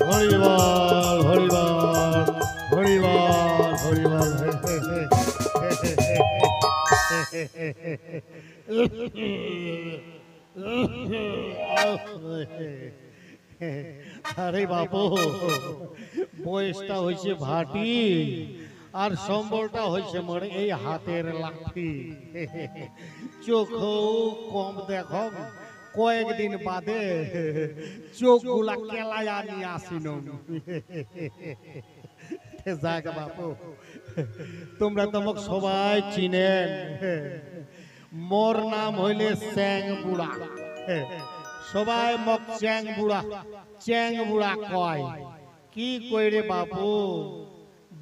হরিবল হরিবল হরিবল হরিবল। আরে বাপু, বয়সটা হয়েছে ভাটি আর সম্বলটা হয়েছে মরে এই হাতের লাঠি। চোখও কম দেখো, কয়েকদিন বাদে চোখগুলা কেলায়া নিয়ে আসিন। যাক বাপু, তোমরা তোমাক সবাই চিনেন। মোর নাম হইলে চ্যাং বুড়া। সবাই মক চ্যাং বুড়া কয়। কি কই রে বাপু,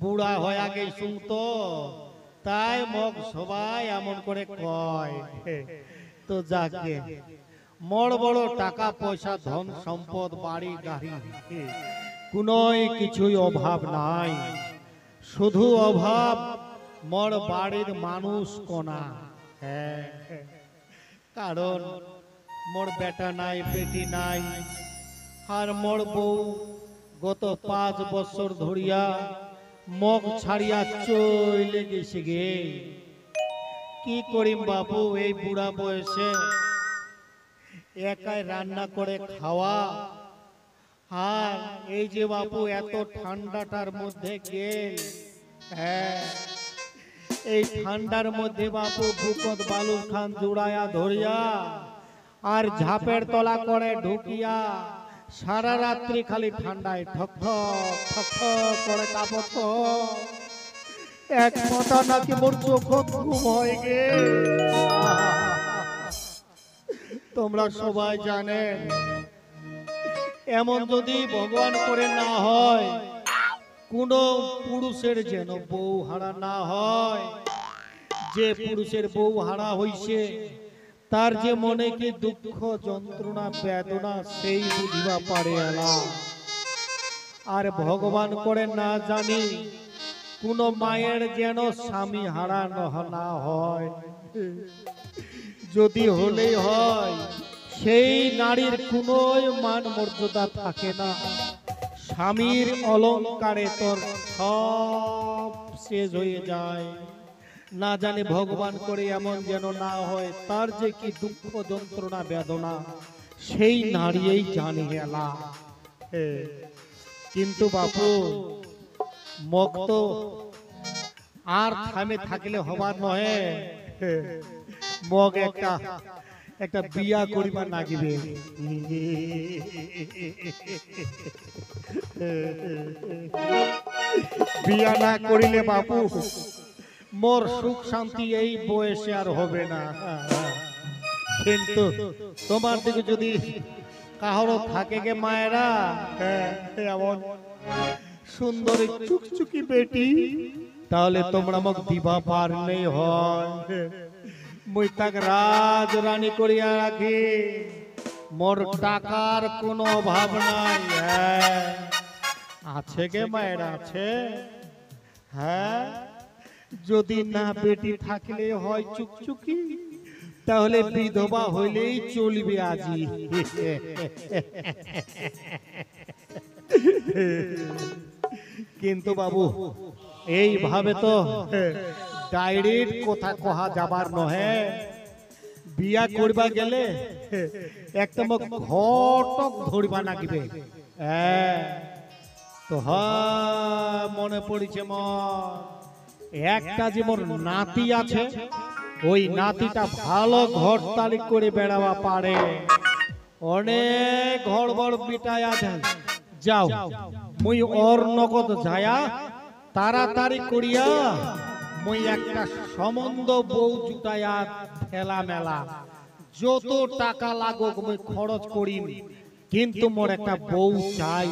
বুড়া হয়ে গেছুম তো, তাই মক সবাই এমন করে কয়। তো যাকে মোর বড় টাকা পয়সা ধন সম্পদ বাড়ি গাড়ি কোনোই কিছুই অভাব নাই, শুধু অভাব মোর বাড়ির মানুষ কোনা। হ্যাঁ, কারণ মোর বেটা নাই, বেটি নাই, আর মোর বউ গত 5 বছর ধরিয়া মগ ছাড়িয়া চলে গেছে গে। কি করিম বাপু, এই বুড়া বয়সে একাই রান্না করে খাওয়া। আর এই যে বাপু এত ঠান্ডাটার মধ্যে গেল, হ্যাঁ এই ঠান্ডার মধ্যে বাপু ভুকত বালুর খান জুড়ায়া ধরিয়া আর ঝাপের তলা করে ঢুকিয়া সারা রাত্রি খালি ঠান্ডায় ঠক ঠক ঠক ঠক করে কাঁপত। এক কথা নাকি মোর চোখ ঘুম হয়ে গে। তোমরা সবাই জানেন, এমন যদি ভগবান করে না হয়, কোন পুরুষের যেন বউ হারা না হয়। যে পুরুষের বউ হারা হইছে তার যে মনে কি দুঃখ যন্ত্রণা বেদনা সেই বুঝিবা পারে এলা। আর ভগবান করে না জানি কোন মায়ের যেন স্বামী হারা না হয়। যদি হলেই হয়, সেই নারীর কোনো মান মর্যাদা থাকে না। স্বামীর অলংকারে তোর সব শেষ হয়ে যায়। না জানি ভগবান করে এমন যেন না হয়, তার যে কি দুঃখ যন্ত্রণা বেদনা সেই নারীই জানে এলা। কিন্তু বাপু মক্ত আর থামে থাকলে হবার নহে। মগ একটা বিয়া করিবার লাগিবে। বিয়া না করিলে বাপু মোর সুখ শান্তি এই বয়সে আর হবে না। কিন্তু তোমার দিকে যদি কাহারও থাকে গে মায়েরা, এমন সুন্দরী চুকচুকি বেটি, তাহলে তোমরা মোক দিবা পারলেই হয়। মুই তাক রাজ রানী করিয়া রাখি, মোর টাকার কোনো অভাব নাই। আছে গে মায়েরা, আছে। হ্যাঁ, যদি না বেটি থাকলে হয় চুকচুকি, তাহলে বিধবা হইলেই চলবে আজি। কিন্তু বাবু এইভাবে তো ডাইরেক্ট কথা কহা যাবার নহে। বিয়া করবা গেলে একটা মোক ঘটক ধরিবা নাগিবে। তো মনে পড়িছে মোর একটা যে মোর নাতি আছে, ওই নাতিটা ভালো ঘর তালিক করে বেড়াবা পারে। অনেক ঘর বড় বিটায়া দেন। যাও মুই ওর নগদ যায়া তাড়াতাড়ি করিয়া মুই একটা সম্বন্ধ বউ জুটাইয়া ফেলা মেলা। যত টাকা লাগুক মুই খরচ করিম, কিন্তু মোর একটা বউ চাই।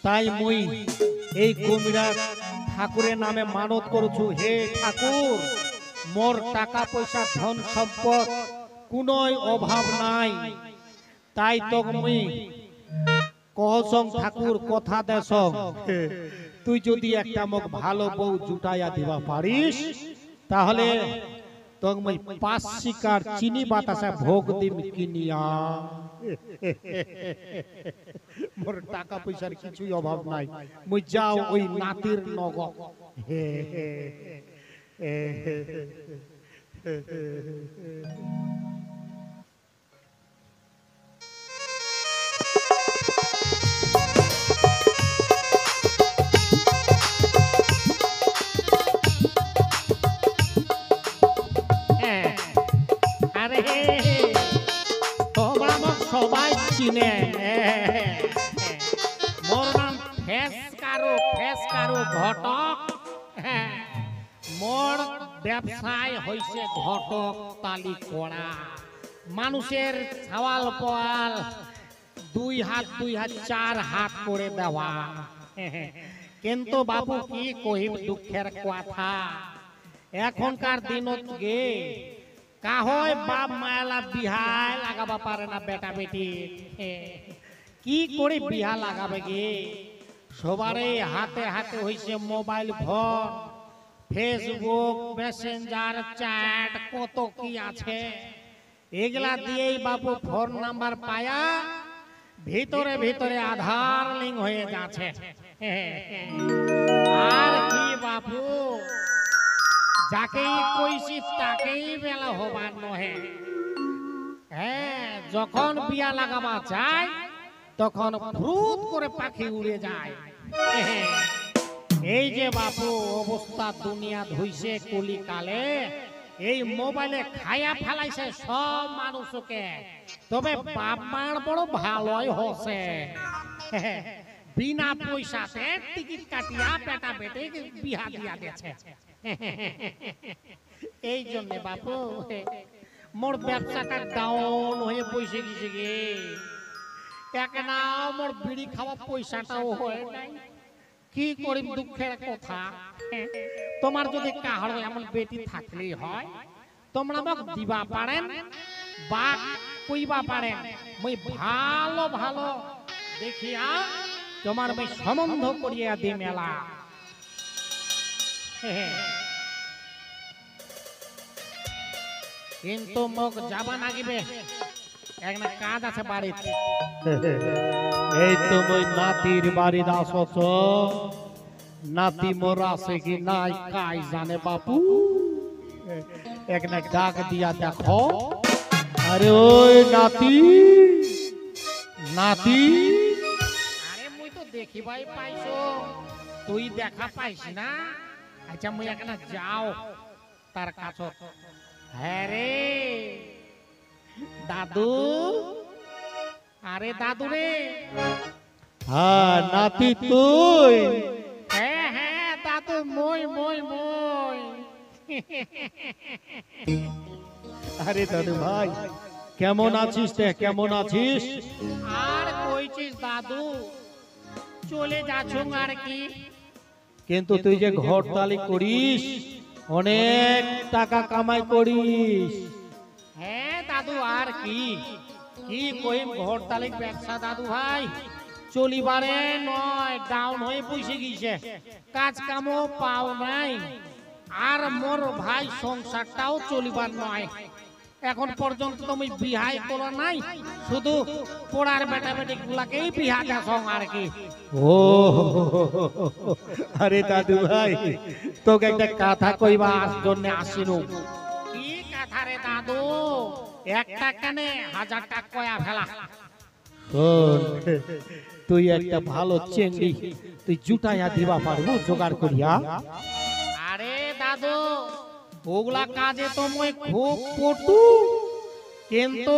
তাই মুই এই কুমিরা ঠাকুরের নামে মানত করছু, হে ঠাকুর মোর টাকা পয়সা ধন সম্পদ কোনোই অভাব নাই। তাই তো মুই কহসং ঠাকুর কথা দেশ, তুই যদি একটা মোক ভালো বউ জুটাইয়া দিবা পারিস, তাহলে তোকে মই 5 শিকার চিনি বাতাসা ভোগ দিম কিনিয়া। মোর টাকা পয়সার কিছুই অভাব নাই, মই যাও ওই নাতির নগ। আরে তোমরা মোক সবাই চিনে, মোর নাম ফেসকারু ঘটক। মোর ব্যবসায় হইছে ঘটক তালি করা, মানুষের ছাওয়াল পোয়াল 2 হাত 4 হাত করে দেওয়া। কিন্তু বাবু কি কহিব দুঃখের কথা, এখনকার দিনত গে কাহয় বাপ মায়ালা বিহায় লাগাবা পারে না বেটা বেটি, কি করে বিহা লাগাবে গে? সবারে হাতে হাতে হইছে mobile phone, Facebook, Messenger, chat, কত কি আছে। এগুলা দিয়েই বাবু ফোন নাম্বার পায়া ভিতরে ভিতরে আধার লিঙ্ক হয়ে যাচ্ছে। আর কি বাবু, যাকেই কইছি তাকেই বেলা হবার নহে। হ্যাঁ, যখন বিয়া লাগাবা যায় তখন ভ্রুত করে পাখি উড়ে যায়। এই যে বাবু অবস্থা দুনিয়া ধুইছে কলিকালে, এই মোবাইলে খায়া ফেলাইছে সব মানুষকে। তবে বাপ মার বড় ভালোই হচ্ছে, বিনা পয়সাতে টিকিট কাটিয়া বেটা বেটে বিয়া দিয়া দিয়েছে। এই জন্য বাবু মোর ব্যবসাটা ডাউন হয়ে বসে গেছে গে। এক না মোর বিড়ি খাওয়া পয়সাটাও হয় নাই, কি করি দুঃখের কথা। তোমার যদি কাহার এমন বেটি থাকলেই হয়, তোমরা আমাকে দিবা পারেন বা কইবা পারেন, মই ভালো ভালো দেখিয়া তোমার মই সম্বন্ধ করিয়া দি মেলা। কিন্তু মোক যাবা নাগিবে, একটা কাজ আছে বাড়িতে। এই তো মই নাতির বাড়িতে আসছ, নাতি মোর আছে কি নাই কাই জানে বাপু, একটা ডাক দিয়া দেখো। আরে ওই নাতি, নাতি। আরে মুই তো দেখিবাই পাইছো, তুই দেখা পাইছ না? আচ্ছা মুই একটা যাও তার কাছে। হ্যাঁ রে দাদু, আরে দাদু রে। হ্যাঁ নাতি তুই? হ্যাঁ হ্যাঁ দাদু, মই মই মই। আরে দাদু ভাই কেমন আছিস? কেমন আছিস? আর কইছিস দাদু, চলে যাচ্ছ আর কি। কিন্তু তুই যে ঘরতালি করিস, অনেক টাকা কামাই করিস। হ্যাঁ দাদু, আর কি কি কইম, ঘরতালির ব্যবসা দাদু ভাই চলিবারে নয়, ডাউন হয়ে বসে গিয়েছে, কাজ কামও পাও নাই। আর মোর ভাই সংসারটাও চলিবার নয়। এখন পর্যন্ত তুমি বিহাই করো নাই, শুধু পড়ার বেটা বেটি গুলাকেই বিহা দেছ আর কি। ও আরে দাদু ভাই, তোকে একটা কথা কইবা জন্য আসিনু। কি কথা রে দাদু? একটা কানে 1000 টাকা কয়া ফেলা। শোন, তুই একটা ভালো চেংড়ি তুই জুটাইয়া দিবা পারবো জোগাড় করিয়া? আরে দাদু, ওগুলা কাজে তো মই খুব পটু, কিন্তু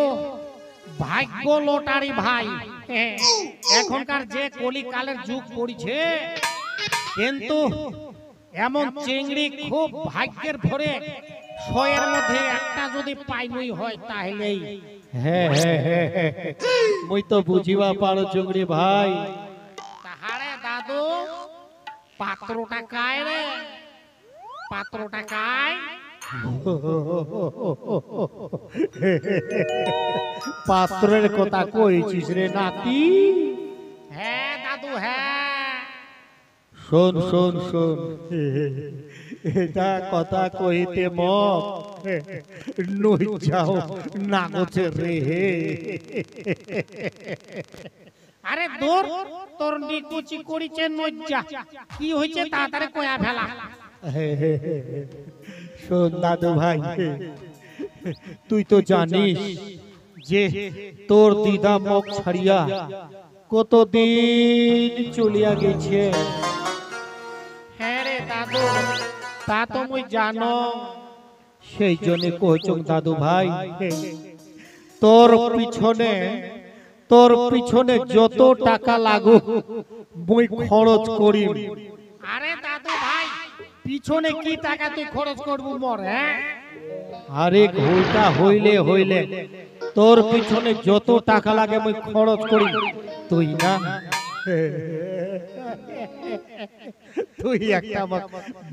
ভাগ্য লটারি ভাই। এখনকার যে কলিকালের যুগ পড়িছে, কিন্তু এমন চিংড়ি খুব ভাগ্যের ভরে 100 এর মধ্যে একটা যদি পাইনই হয় তাহলেই। হ্যাঁ হ্যাঁ হ্যাঁ, মই তো বুঝিবা পারো চিংড়ি ভাই। তাহারে দাদু, পাত্রটা কায় রে? পাত্রটা কায়? পাত্রের কথা কইছিস রে নাতি? হ্যাঁ দাদু হ্যাঁ। শোন শোন শোন, এটা কথা কইতে মক নই যাও নাগছে রে। আরে দূর, তোর নিকুচি করিছে নজ্জা, কি হইছে তাড়াতাড়ি কয়া ফেলা। শোন দাদু ভাই, তুই তো জানিস যে তোর দিদা মুখ ছাড়িয়া কতদিন চলিয়া গেছে। হ্যাঁ রে দাদু, তা তো মুই জানো। সেই জন্য কইছং দাদু ভাই, তোর পিছনে যত টাকা লাগুক মুই খরচ করিম। আরে দাদু ভাই, পিছনে কি টাকা তুই খরচ করবু মোর? হ্যাঁ, আরে ঘুরটা হইলে তোর পিছনে যত টাকা লাগে মুই খরচ করি। তুই না তুই একটা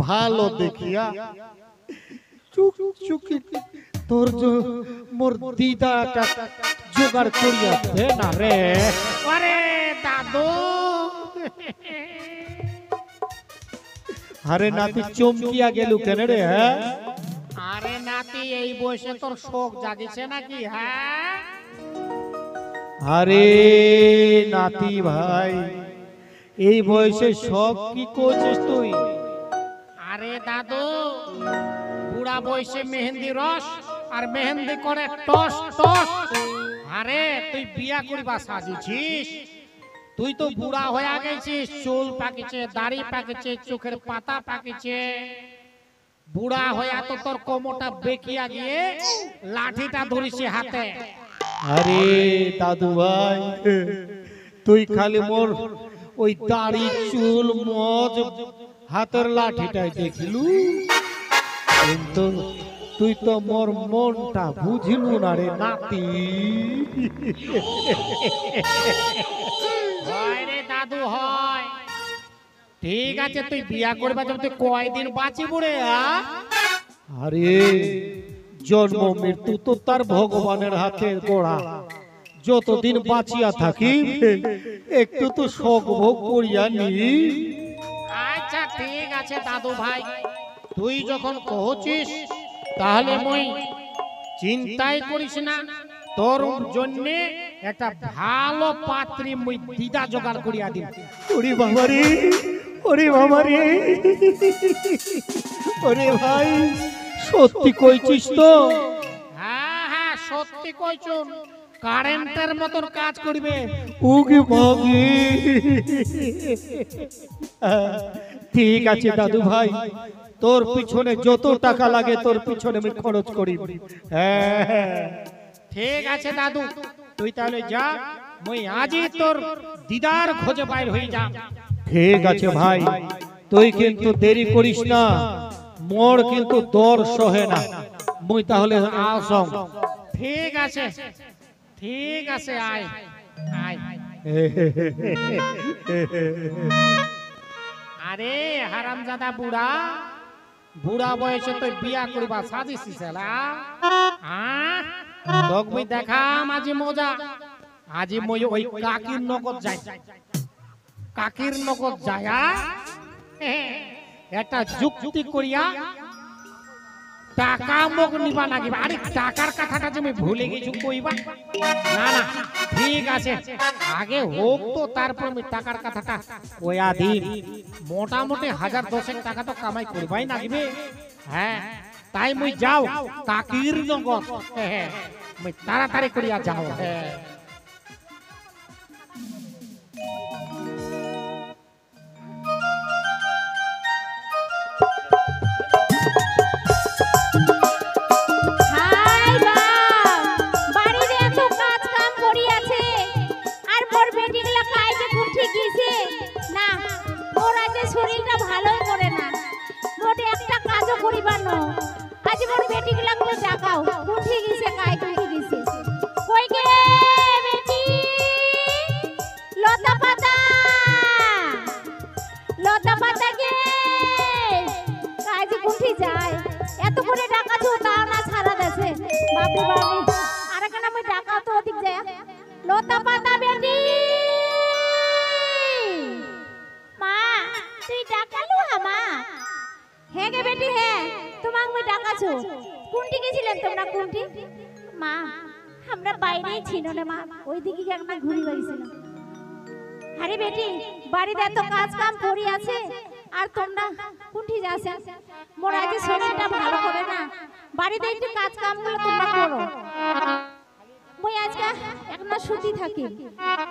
ভালো দেখিয়া চুকি তোর মোর দিদাটা জোগাড় করিয়া দে না রে। আরে দাদু, আরে নাতি চমকিয়া গেল কেন রে? হ্যাঁ, আরে নাতি, এই বয়সে তোর শোক জাগিছে নাকি? হ্যাঁ, আরে নাতি ভাই, এই বয়সে সব কি করছিস তুই? আরে দাদু, বুড়া বয়সে মেহেন্দি রস আর মেহেন্দি করে টস টস। আরে তুই বিয়া করিবা সাজিছিস? তুই তো বুড়া হয়ে গেছিস, চুল পাকিছে, দাড়ি পাকিছে, চোখের পাতা পাকিছে। বুড়া হইয়া তো তোর কোমরটা বেঁকিয়া গিয়ে লাঠিটা ধরিছে হাতে। আরে দাদু ভাই, তুই খালি মোর ওই দাড়ি চুল মজ হাতের লাঠিটাই দেখিলু, কিন্তু তুই তো মোর মনটা বুঝিলু না রে নাতি। হয় রে দাদু, হয়। ঠিক আছে, তুই বিয়া করবা যখন তুই কয়দিন বাঁচিব রে? আরে জন্ম মৃত্যু তো তার ভগবানের হাতে গোড়া। যতদিন বাঁচিয়া থাকি একটু তো শোক ভোগ করিয়া নি। আচ্ছা ঠিক আছে দাদু ভাই, তুই যখন কহছিস তাহলে মই চিন্তাই করিস না, তোর জন্য একটা ভালো পাত্রী মই দিদা জোগাড় করিয়া দিব। ওরে বাবারে, ওরে বাবারে, ওরে ভাই, সত্যি কইছিস তো? হ্যাঁ হ্যাঁ, সত্যি কইছুন, কারেন্টের মতন কাজ করবে। উগে ভাবি, ঠিক আছে দাদু ভাই, তোর পিছনে যত টাকা লাগে তোর পিছনে আমি খরচ করি। হ্যাঁ ঠিক আছে দাদু, তুই তাহলে যা, মই আজই তোর দিদার খোঁজে বাইর হয়ে যা। ঠিক আছে ভাই, তুই কিন্তু দেরি করিস না, মোর কিন্তু দর সহে না। মুই তাহলে আসং। ঠিক আছে, ঠিক আছে, আয় আয়। আরে হারামজাদা বুড়া, বুড়া বয়সে তুই বিয়া করিবা সাজিছিস? তোক মুই দেখাম আজি মজা। আজি মই ওই কাকির নগদ যাই, কাকির নগদ যায়া একটা যুক্তি করিয়া টাকা মোক নিবা নাগিবা। আরে টাকার কথাটা যে আমি ভুলে গেছি কইবা। না না, ঠিক আছে, আগে হোক তো তারপর আমি টাকার কথাটা কয়া দিন। মোটামুটি 1010 টাকা তো কামাই করবাই নাগিবে। হ্যাঁ, তাই মুই যাও কাকির নগদ। হ্যাঁ, মুই তাড়াতাড়ি করিয়া যাও। হ্যাঁ, শরীরটা ভালোই করে না, মোটে একটা কাজও করিবার ন। আজ মোর বেটি গুলা করে ডাকাও, উঠি গিয়েছে, কাই উঠি গিয়েছে। কই গে বেটি, লতা পাতা, লতা পাতা গে, কাজ উঠি যায়। এত করে ডাকাছো তা না ছাড়া দেছে। বাপরে বাপরে, আরে কেন আমি ডাকাও তো ওদিক যায়। লতা পাতা বেটি, তুই ডাকালু আমা? হে গে বেটি, ছিল না মা, ওই দিকে একটা ঘুরি বাড়িছিল। আরে বেটি, বাড়িতে এত কাজ কাম পড়ি আছে, আর তোমরা কুঠি যাচ্ছেন? মোর আজ শরীরটা ভালো করে না, বাড়িতে একটু কাজ কাম গুলো তোমরা করো। মই আজকে একটা সুতি থাকি।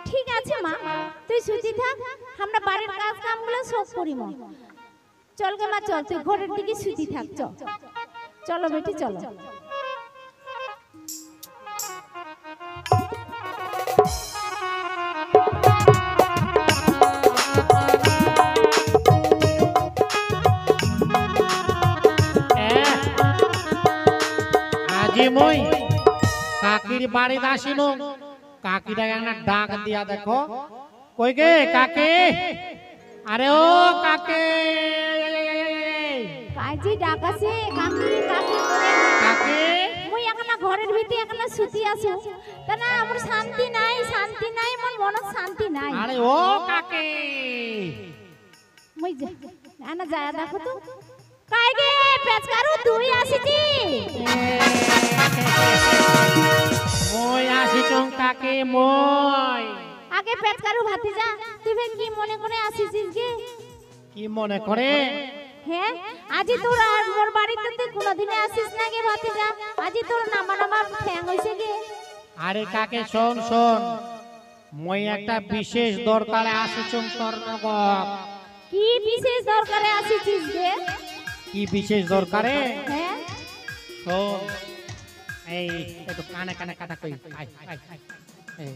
ঠিক আছে মা, তুই সুতি থাক, আমরা বাড়ির কাজ কাম গুলো সব করি। মা চল গে মা, চল, তুই ঘরের দিকে সুতি থাক। চল চলো বেটি, চলো। আজি মই কাকির বাড়ি আসিনো, কাকিটা একটা ডাক দিয়া দেখো। কই গে কাকি? আরে ও কাকি, কাজী ডাকাছে কাকি কাকি করে। কাকি মই এখানে ঘরের ভিতরে এখানে সুতি আছো, তা না আমার শান্তি নাই, শান্তি নাই, মন মনত শান্তি নাই। আরে ও কাকি, মই না যায় দেখো তো। কাই গে পেচকারু, তুই আসিছি? মই আসিছং কাকি, মই। আগে পেচকারু ভাতিজা, তুই ফের কি মনে করে আসিছিস গে? কি মনে করে? হ্যাঁ, আজি তোর আর মোর বাড়িতে তুই কোনদিনে আসিস না গে ভাতিজা, আজি তোর নামা নামা ঠ্যাং হইছে গে। আরে কাকে শোন শোন, মই একটা বিশেষ দরকারে আসিছং তোর নগর। কি বিশেষ দরকারে আসিছিস গে? কি বিশেষ দরকারে? হ্যাঁ, শোন, এই একটু কানে কানে কথা কই। আই আই আই, এই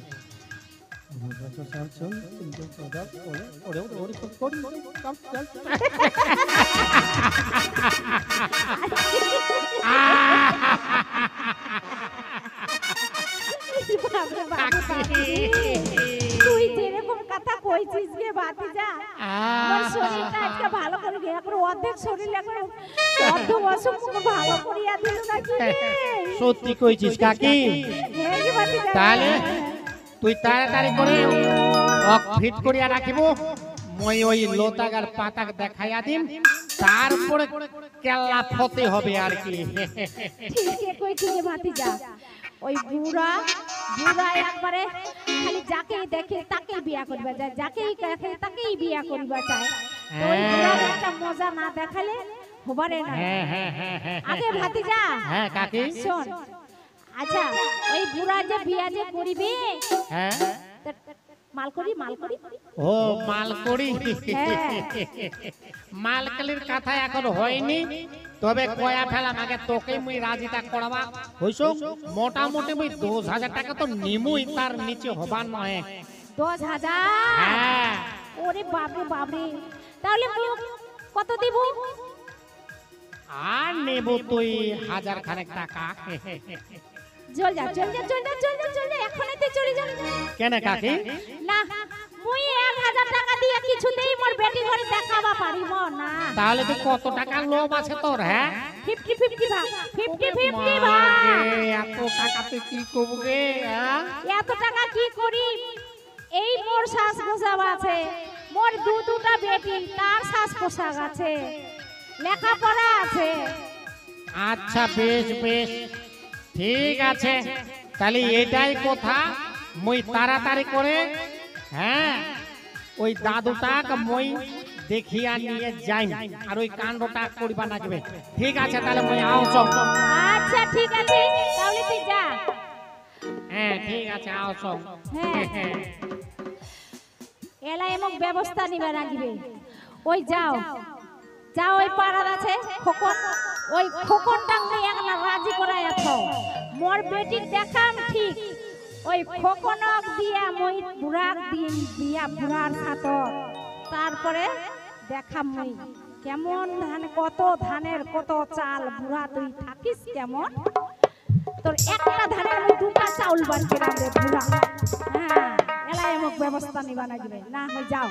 বাপরে বাপরে, তুই যেরকম কথা কইছিস গে ভাতিজা, আমার শরীরটা আজকে ভালো করে গে, এখন অর্ধেক শরীর এখন অর্ধেক অসুখ ভালো করিয়া দিল নাকি রে? সত্যি কইছিস কাকি? হ্যাঁ গে ভাতিজা। তাহলে তুই তাড়াতাড়ি করে অক ফিট করিয়া রাখিব, মই ওই লতাগার পাতাক দেখাইয়া দিম, তারপরে কেল্লা ফতে হবে আর কি। ঠিকই কইছিস গে ভাতিজা। ওই বুড়া বুড়া একবারে খালি যাকেই দেখে তাকেই বিয়া করবে যায়, যাকেই দেখে তাকেই বিয়া করবে চায়। তো ওই বুড়ার একটা মজা না দেখালে হবারে না। হ্যাঁ হ্যাঁ হ্যাঁ হ্যাঁ আগে ভাতিজা, হ্যাঁ কাকি, শোন, আচ্ছা ওই বুড়া যে বিয়া যে করিবে, হ্যাঁ মালকড়ি মালকড়ি, ও মালকড়ি, হ্যাঁ। মালকালির কথা এখন হয়নি, তবে কয়া ফেলাম আগে তোকে মুই রাজিটা করাবা হইছ। মোটামুটি মুই 10,000 টাকা তো নিমুই, তার নিচে হবার নয়। 10,000? হ্যাঁ। ওরে বাবরে বাবরে, তাহলে কত দিব? আর নেব তুই 1,000 খানেক টাকা। চল যা চল যা চল যা চল যা চল যা, এখনই তুই চলে যা। কেন কাকি? না, মুই 1,000 টাকা দিয়ে কিছুতেই মোর বেটি ঘরে দেখাবা পারিব না। তাহলে তুই কত টাকা লোভ আছে তোর? হ্যাঁ 50-50 ভাগ, 50-50 ভাগ। মাগে, এত টাকা তুই কি করবি? হ্যাঁ? এত টাকা কি করি? এই মোর শ্বাস পোশাক আছে, মোর দুটা বেটি, তার শ্বাস পোশাক আছে, লেখাপড়া আছে। আচ্ছা বেশ বেশ, ঠিক আছে, তাহলে এটাই কথা। মুই তাড়াতাড়ি করে, হ্যাঁ, ওই দাদুটাকে মই দেখিয়া নিয়ে যাই, আর ওই কাণ্ডটা করিবা লাগবে। ঠিক আছে, তাহলে মই আওছ। আচ্ছা ঠিক আছে, তাহলে তুই যা। হ্যাঁ ঠিক আছে, আওছ। হ্যাঁ, এলা এমন ব্যবস্থা নিবা লাগবে। ওই যাও যাও, ওই পাড়ার আছে খোকন, ওই খোকনটা নিয়ে একলা রাজি করাই আছো। মোর বেটির দেখাম ঠিক, ওই খোকনক দিয়া মই বুড়াক দিন দিয়া বুড়ার সাথে, তারপরে দেখাম মই কেমন ধান, কত ধানের কত চাল, বুড়া তুই থাকিস কেমন, তোর একটা ধানের আমি দুটা চাউল বার করে দে বুড়া। হ্যাঁ, এলা এমন ব্যবস্থা নিবা লাগবে না, হয় যাও।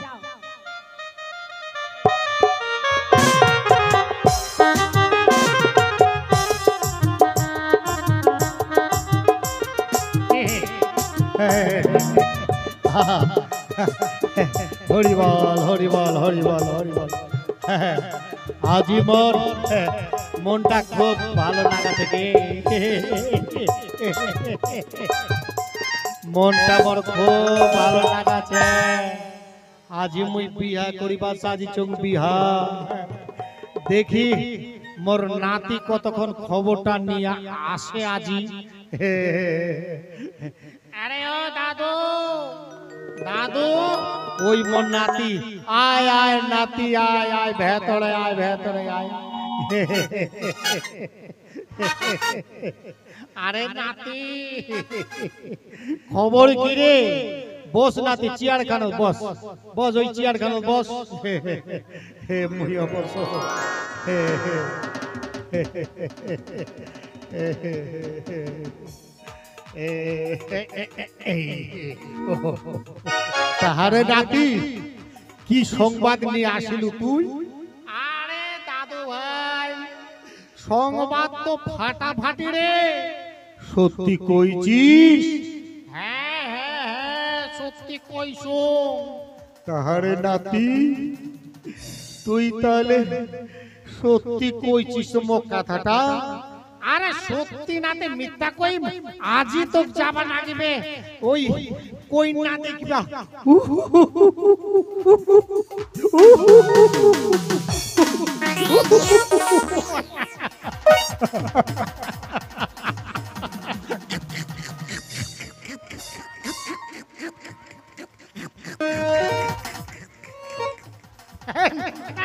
হরিবল হরিবল হরিবল হরিবল। আজি মোর মনটা খুব ভালো লাগা থেকে মনটা মোর খুব ভালো লাগাছে। আজি মুই বিহা করিবা সাজিছং বিহা। দেখি মোর নাতি কতক্ষণ খবরটা নিয়ে আসে আজি। আরে ও দাদু, দাদু, ওই মোর নাতি, আয় আয় নাতি আয় আয় ভেতরে আয় ভেতরে আয়। আরে নাতি, খবর কি রে? বস নাতি, চেয়ার খানো বস, বস ওই চেয়ার খানো বস। মুইও বস। তাহারে নাতি, কি সংবাদ নিয়ে আসিলু তুই? আরে দাদু ভাই, সংবাদ তো ফাটাফাটি রে। সত্যি কইছিস? হ্যাঁ হ্যাঁ হ্যাঁ, সত্যি কইছো। তাহারে নাতি, তুই তাহলে সত্যি কইছিস মো কথাটা? আরে সত্যি নাতে মিথ্যা কই, আজই তো যাবা লাগিবে। ওই কই না দেখিবা।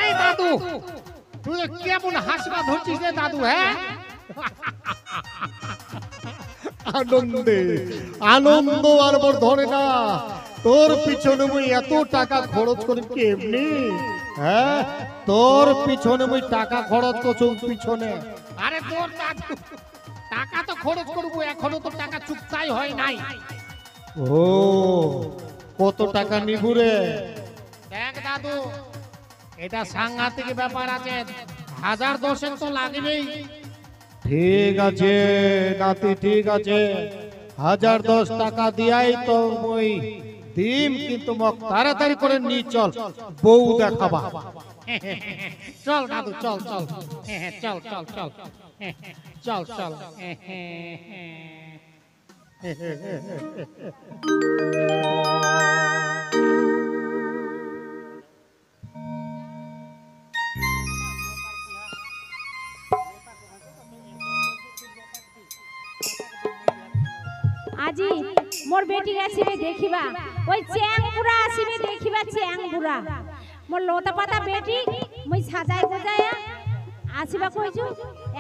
এই দাদু, তুই কেমন হাসবা ধরছিস রে দাদু? হ্যাঁ, আনন্দে আনন্দ আর মোর ধরে না। তোর পিছনে মুই এত টাকা খরচ করি কেমনি? হ্যাঁ, তোর পিছনে মুই টাকা খরচ করছি পিছনে। আরে তোর দাদু, টাকা তো খরচ করবো, এখনো তো টাকা চুক্তাই হয় নাই। ও, কত টাকা নিবু রে? দেখ দাদু, এটা সাংঘাতিক ব্যাপার আছে, 1010 তো লাগবেই। ঠিক আছে নাতি, ঠিক আছে, 1010 টাকা দিয়াই তো মুই দিম, কিন্তু মক তাড়াতাড়ি করে নি চল, বউ দেখাবা। চল দাদু, চল চল, চল চল চল, চল চল। আজি মোর বেটি আসিবে দেখিবা, ওই চ্যাংপুরা আসিবে দেখিবা, চ্যাংপুরা মোর লতা পাতা বেটি মই সাজাই গুজায়া আসিবা কইছু।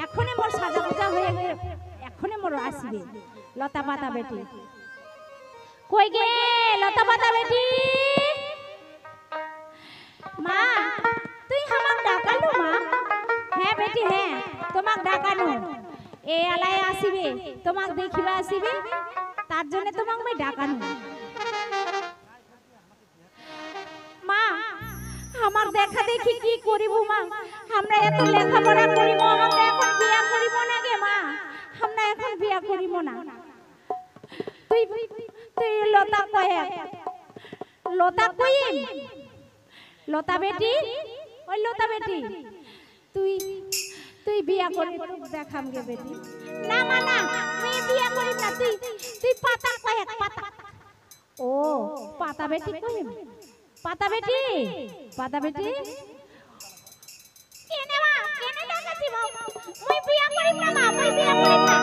এখনে মোর সাজা গুজা হয়ে গেল, এখনে মোর আসিবে লতা পাতা বেটি। কই গে লতা পাতা বেটি? মা, তুই আমাক ডাকালু? মা, হ্যাঁ বেটি হ্যাঁ, তোমাক ডাকানু। এ আলায় আসিবে, তোমাক দেখিবা আসিবে, তার জন্য তোমাক মই ডাকানু। মা, আমার দেখা দেখি কি করিব মা? আমরা এত লেখাপড়া করিব, আমরা এখন বিয়া করিব না গে মা, আমরা এখন বিয়া করিব না। তুই তুই লতা কয়ে, লতা কইম, লতা বেটি, ওই লতা বেটি, তুই তুই বিয়া করে দেখাম গে বেটি। না মা না, আমি বিয়া করিম না, তুই তুই পাতা কয়ে, পাতা। ও পাতা বেটি কইম, পাতা বেটি, পাতা বেটি। কেনে মা, কেনে ডাকাছি মা? মই বিয়া করিম না মা, মই বিয়া করিম না।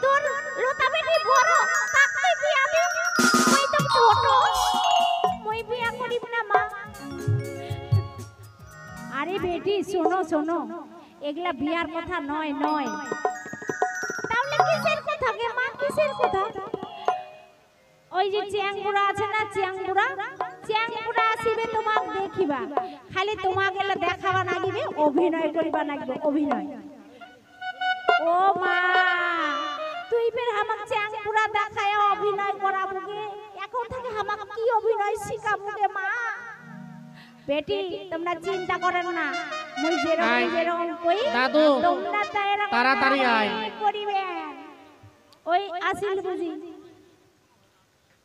তোর লতা বেটি বড়, তাক তুই বিয়া দিও, মই তো ছোট, মই বিয়া করিম না মা। আরে বেটি শোনো শোনো, এগুলা বিয়ার কথা নয় নয়। তাহলে কিসের কথা গে মা, কিসের কথা? ওই যে চ্যাংপুরা আছে না, চ্যাংপুরা, চ্যাংপুরা আসিবে তোমাক দেখিবা, খালি তোমাক এলা দেখাবা নাগিবে, অভিনয় করিবা নাগিবে, অভিনয়। ও মা, তুই ফের আমাক চ্যাংপুরা দেখায় অভিনয় করাবুগে? এখন থেকে আমাক কি অভিনয় শিখাবুগে মা? বেটি তোমরা চিন্তা করেন না, মুই যেরকম যেরকম কই দাদু, তোমরা তাড়াতাড়ি আয়। করিবে। ওই আসিল বুঝি,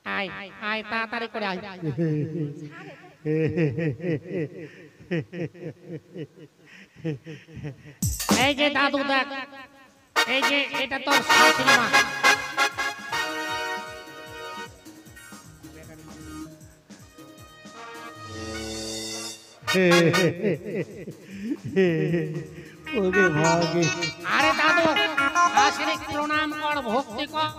আয় আয়, তাড়াতাড়ি করে আয়। এই যে দাদু দেখ, এই যে এটা তোর শাশুড়ি মা। ওরে ভাগে আরে দাদু শাশুড়ি প্রণাম কর ভক্তি কর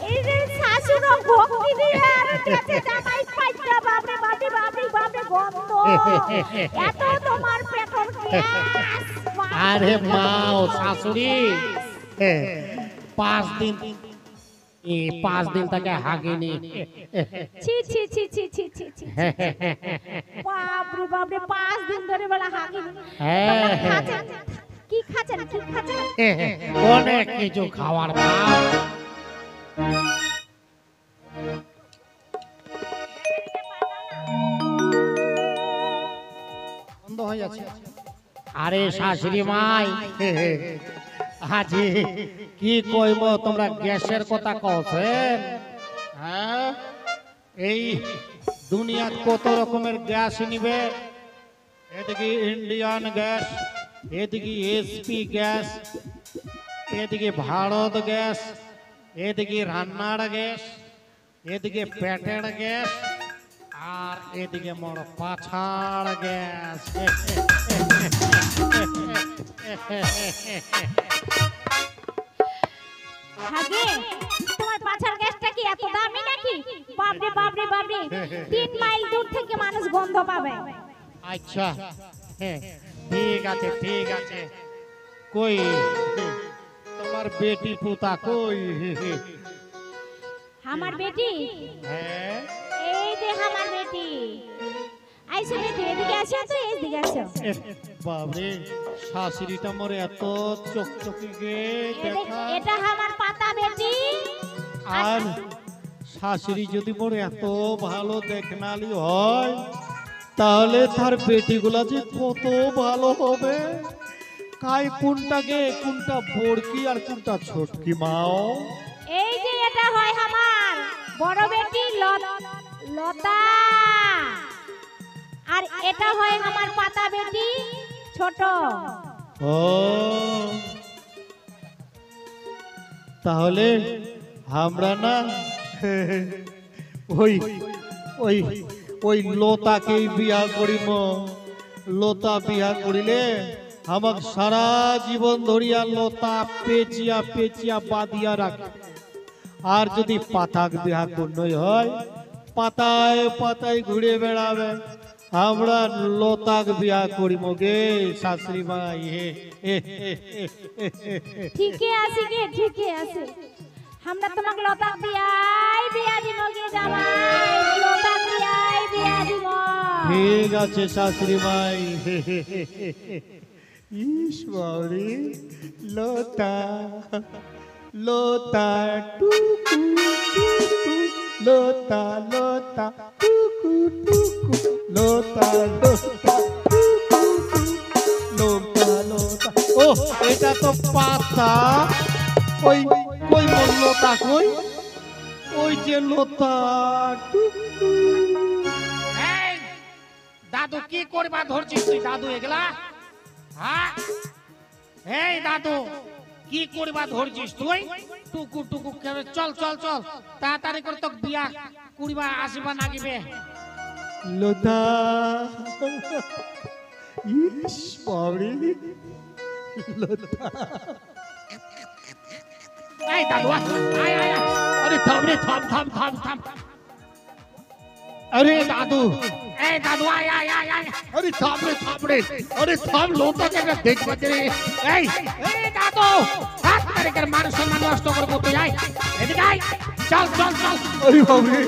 এই যে শাশুড় ভক্তি দিয়ে আর কাছে জামাই পাইটা বাপরে বাপরে বাপরে বাপরে গন্ধ এত তোমার পেটর গ্যাস আরে মাও শাশুড়ি 5 দিন এই 5 দিন থেকে হাগিনি ছি ছি ছি ছি ছি ছি ছি বাপরে বাপরে 5 দিন ধরে বলা হাগিনি কি খাচ্ছেন কি খাচ্ছেন অনেক কিছু খাওয়ার বাপ বন্ধ হয়ে যাচ্ছে আরে শাশুড়ি মাই আজি কি কইব তোমরা গ্যাসের কথা কছেন হ্যাঁ এই দুনিয়াত কত রকমের গ্যাস নিবে এদিকে ইন্ডিয়ান গ্যাস এদিকে এসপি গ্যাস এদিকে ভারত গ্যাস এদিকে রান্নার গ্যাস এদিকে পেটের গ্যাস আর এদিকে মোর পাছাড় গ্যাস হাগে তোমার পাছার গ্যাসটা কি এত দামি নাকি বাপরে বাপরে বাপরে 3 মাইল দূর থেকে মানুষ গন্ধ পাবে আচ্ছা ঠিক আছে কই তোমার বেটি পুতা কই আমার বেটি হ্যাঁ এই যে আমার বেটি আইসো বেটি এদিকে আসো তো এদিকে আসো বাবরে শাশুড়িটা মরে এত চকচকে গে দেখা এটা আমার পাতা বেটি আর শাশুড়ি যদি মোর এত ভালো দেখনালি হয় তাহলে তার বেটিগুলা যে কত ভালো হবে কাই কোনটাকে কোনটা বড়কি আর কোনটা ছোটকি মাও এই যে এটা হয় আমার বড় বেটি লতা আর এটা হয় আমার পাতা বেটি ছোট ও তাহলে আমরা না ওই ওই ওই লতাকেই বিয়া করিম লতা বিয়া করিলে আমাক সারা জীবন ধরিয়া লতা পেঁচিয়া পেঁচিয়া বাঁধিয়া রাখে আর যদি পাতাক বিয়া করনই হয় পাতায় পাতায় ঘুরে বেড়াবে আমরা লতাক বিয়া করিম গে শাশুড়ি মাই ঠিকই আছে গে ঠিকই আছে আমরা তোমাকে লতা বিয়া দিব গে জামাই লতা বিয়া দিব ঠিক আছে শাশুড়ি মাই ইস বাউরি লতা লতা টুকু টুকু লতা লতা টুকু টুকু লতা লতা টুকু লতা লতা ও এটা তো পাতা ওই কই মোর লতা কই ওই যে লতা টুকু এই দাদু কি করবা ধরছিস তুই দাদু এগুলা হ্যাঁ এই দাদু কি করবা ধরছিস তুই টুকু টুকু চল চল চল তাড়াতাড়ি করে তো বিয়া কুড়িবা আসিবা নাগিবে লতা ইস বাবরে লতা এই দাদু আয় আয় আয় আরে থাম রে থাম থাম থাম থাম আরে দাদু এই দাদু আয় আয় আয় আয় আরে থাম রে আরে থাম লতাকে না দেখবা রে এই এই দাদু হাত ধরে করে মানুষ সম্মান নষ্ট করবো তুই আয় এদিকে আয় চল চল চল আরে বাবরে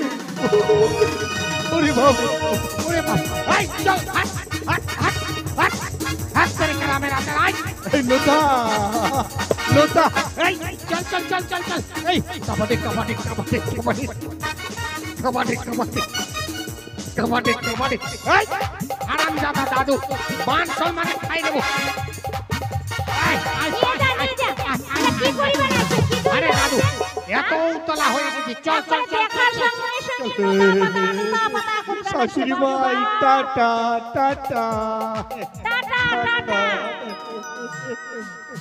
আরে বাবরে ওরে বাপ এই চল হাত হাত হাত হাত হাত ধরে করে আমার হাতে আয় এই লতা লতা এই চল চল চল চল চল এই কাবাডি কাবাডি কাবাডি কাবাডি কাবাডি কাবাডি কাবাডি কাবাডি এই হারামজাদা দাদু মান সম্মানে খাই দেবো এই আয় নিয়ে যা এটা কি করিবা না আরে দাদু এত উতলা হয়ে গেছি চল চল চল দেখার সঙ্গে সঙ্গে লতা পাতা করবে না। শাশুড়ি মাই টাটা টাটা টাটা টাটা।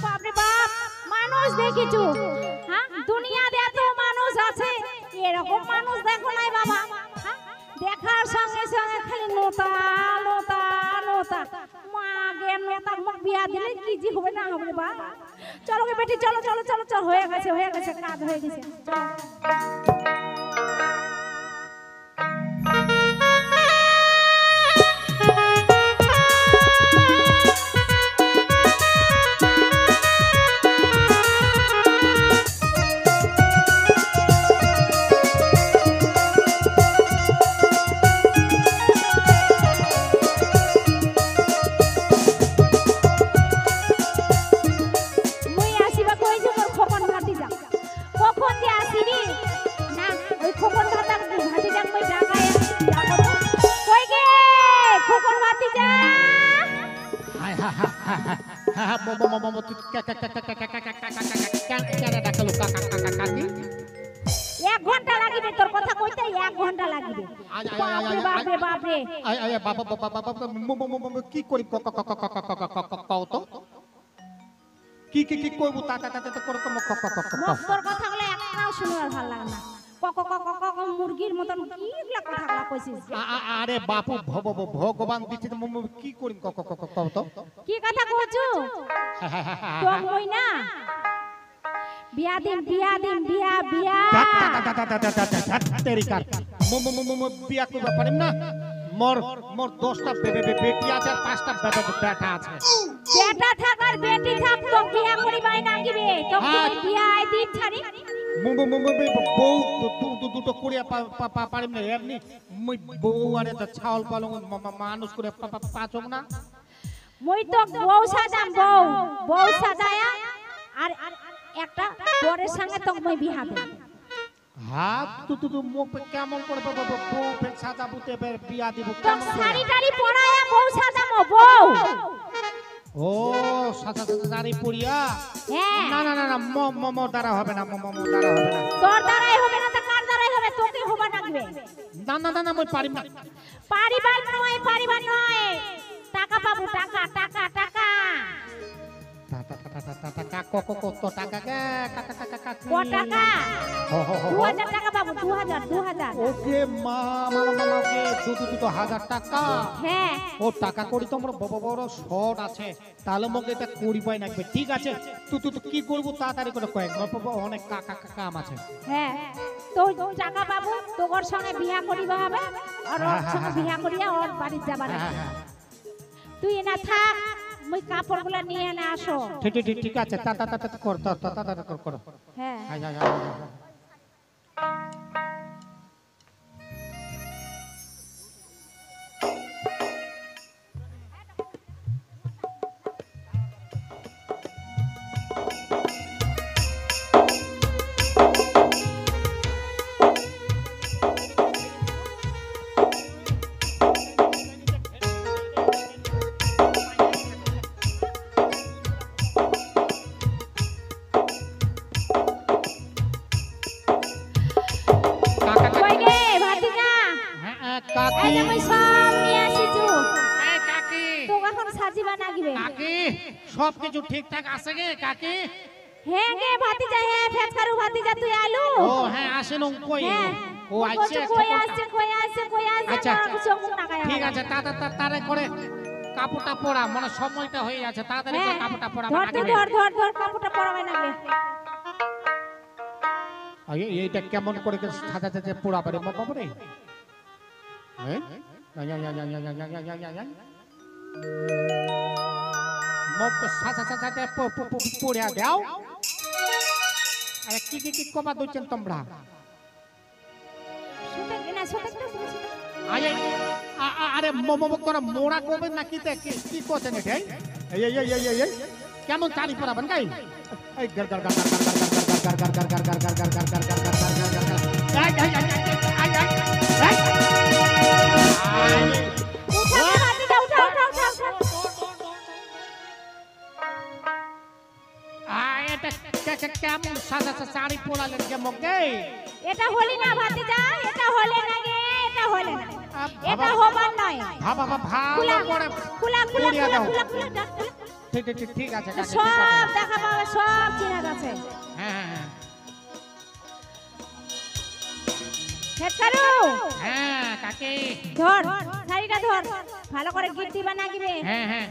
বাপরে বাপ, মানুষ দেখিছো? হ্যাঁ, দুনিয়াতে এত মানুষ আছে, এরকম মানুষ দেখো নাই বাবা। হ্যাঁ, দেখার সঙ্গে সঙ্গে খালি নোতা নোতা নোতা। মাগে নোতা মুখ বিয়া দিলে কি জি হবে না হবে বা। চলো গে বেটি, চলো চলো চলো চলো, হয়ে গেছে কাজ হয়ে গেছে, চলো। মুই আসিবা কই যে মোর খোকন ভাতি যা, কখন যে আসিবি না? ওই খোকন ভাতি যা মই ডাকায় ডাকো তো। কই গে খোকন ভাতি যা? হায় হা হা হা হা হা মম মম মম তুই কা কা কা কা কা কা কা কা কা কা ডাকলো কা কা কা কা কা কি 1 ঘন্টা লাগিবে তোর কথা কইতে, 1 ঘন্টা লাগিবে। বাপরে বাপরে বাপরে। আয় আয় বাবা বাবা বাবা মম মম মম কি করি ক ক ক ক ক ক ক ক কও তো কি কি কি কইবো তা তা তা তা করে ক ক ক ক ক তোর কথাগুলো একটাও শুনবার ভালো লাগে না। কক কক কক কক মুরগির মতন কি এগুলা কথাগুলা কইছিস? আরে বাপু ভগবান দিছে মম কি করি ক ক ক ক কও তো কি কথা কইছো? তো কই না বিয়া দিন বিয়া দিন বিয়া বিয়া। তেরি কার মম মম মম বিয়া করবা পারিম না? মোর মোর 10টা বেটি আছে আর 5টা বেটা আছে। বেটা থাকার বেটি থাক, তো বিয়া করিবাই নাগিবে, তো বিয়া আই দিন ছাড়ি। মম মম বউ দুটো করিয়া পারিম না এমনি মই বউ আরে তো ছাওল পালং মানুষ করে পাচম না। মই তো বউ সাজাম, বউ সাজায়া আর একটা বরের সঙ্গে তো মই বিয়া দেব। হাত তু মুখ पे কেমন করে বউ ফের সাজা বুতে বিয়া দিব তো কেমন করে? শাড়ি টাড়ি পরায়া বউ সাজামো বউ। ও সাজা শাড়ি পরিয়া? হ্যাঁ। না না না না মম দ্বারা হবে না, মম দ্বারা হবে না। তোর দ্বারাই হবে না তো কার দ্বারাই হবে? তোকে হবা নাগবে। না না না না মই পারিম না। পারিবার নয়, টাকা পাবো, টাকা টাকা টাকা। টাকা কত টাকা কে টাকা ক টাকা? 2000 টাকা পাবো, 2000। ওকে মা মামাকে দুটো হাজার টাকা। হ্যাঁ। ও টাকা করি তোমার বড় বড় শর্ট আছে, তাহলে মগে এটা করি পাই নাকবে। ঠিক আছে তুই কি করবো তাড়াতাড়ি করে কয়েক অনেক কাম আছে। হ্যাঁ, তো টাকা পাবো, তোর সঙ্গে বিয়া করিবা হবে আর ওর সঙ্গে বিয়া করিয়া ওর বাড়ি যাবা না। তুই না থাক, মই কাপড়গুলো নিয়ে না আসো। ঠিক আছে তা কর তা কর। হ্যাঁ। কই গে ভাতিজা? কাকি এই যে মই সব নিয়ে আসিছু, এই কাকি তো এখন সাজিবা নাগিবে। কাকি সব কিছু ঠিকঠাক আছে গে কাকি? হ্যাঁ গে ভাতিজা, হ্যাঁ ফেচকারু ভাতিজা তুই আলু। ও হ্যাঁ আসেন কই হ্যাঁ। ও আইছে কই আসছে আচ্ছা চোখ নাগায়। ঠিক আছে তারে করে কাপড়টা পরা, মানে সময়টা হয়ে যাচ্ছে, তাড়াতাড়ি করে কাপড়টা পরা। ধর কাপড়টা পরাবে নাগবে। এইটা কেমন করে সাজা পোড়া পারে বাবারে? পড়িয়া দাও। আরে কি কবা দইছেন তোমরা? আরে তোরা মোড়া করবেন না কি কি করছেন এটাই? কেমন চারি পড়াবেন গাই? এই গর গর গর গর গর গর গর গর গর গর গর গর গর গর গর গর গর গর। এটা কেমন সাজা শাড়ি পরালেন যে মুখ এটা হলি না ভাতিজা, এটা হলে না গে, এটা হলে না, এটা বাবা। হবার নয়। বাবা ভালো খুলা করে খুলা খুলা পুড়িয়ে খুলা দাও। খুলা খুলা ডাক খুলা। ঠিক আছে কাকি, ঠিক সব আছে। দেখা পাবে, সব চেনা আছে। হ্যাঁ হেডকারু হ্যাঁ কাকি, ধর শাড়িটা ধর, ভালো করে গিফট দিবা না গিবে। হ্যাঁ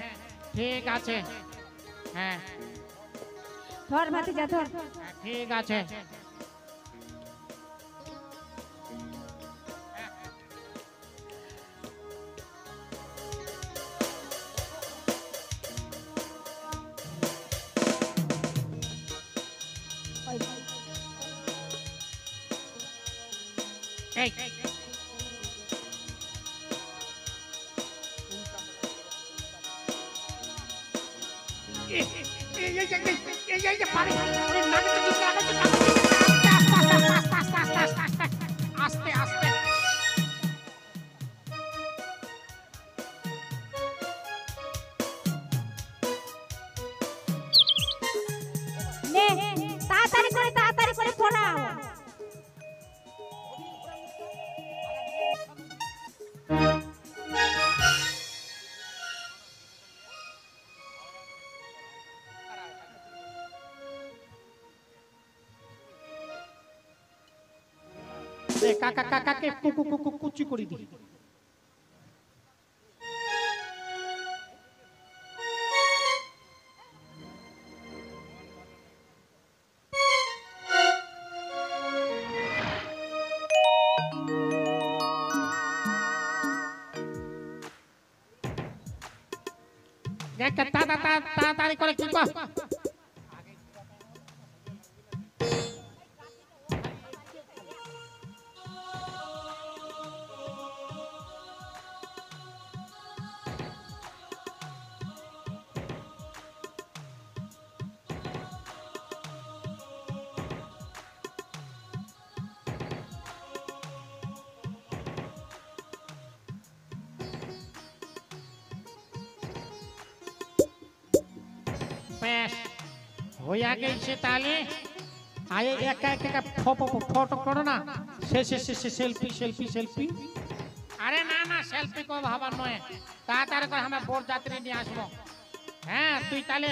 ঠিক আছে। হ্যাঁ ধর ভাতিজা ধর। ঠিক আছে। এই আস্তে আস্তে নে তাড়াতাড়ি করে পড়াও। কাকা কাকাকে কুচি করে দি। তাড়াতাড়ি করে কি কর। বেশ হইয়া গেছে তাহলে। আয় একা একা ফটো করো না। Selfie selfie selfie. আরে না না সেলফি কো ভাবার নয়, তাড়াতাড়ি করে আমরা বর যাত্রী নিয়ে আসবো। হ্যাঁ তুই তাহলে